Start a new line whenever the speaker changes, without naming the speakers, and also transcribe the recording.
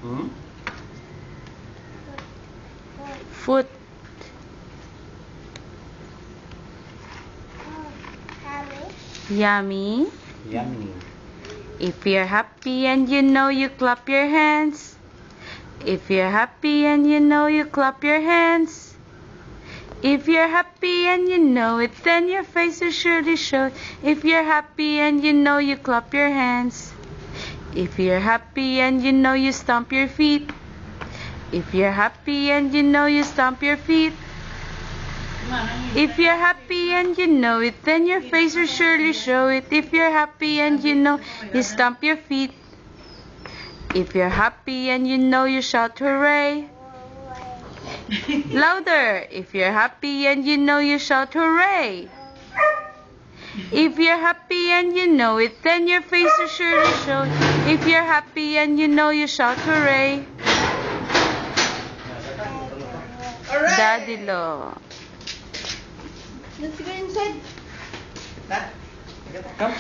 Hmm?
Foot. Yummy.
Yummy.
If you're happy and you know, you clap your hands. If you're happy and you know, you clap your hands. If you're happy and you know it, then your face will surely show it. If you're happy and you know, you clap your hands. If you're happy and you know, you stomp your feet. If you're happy and you know, you stomp your feet. If you're happy and you know it, then your face will surely show it. If you're happy and you know, you stomp your feet. If you're happy and you know, you shout hooray. Louder! If you're happy and you know, you shout hooray. If you're happy and you know it, then your face will surely show it. If you're happy and you know, you shout hooray. Daddy Lo.
Let's go inside.
Come.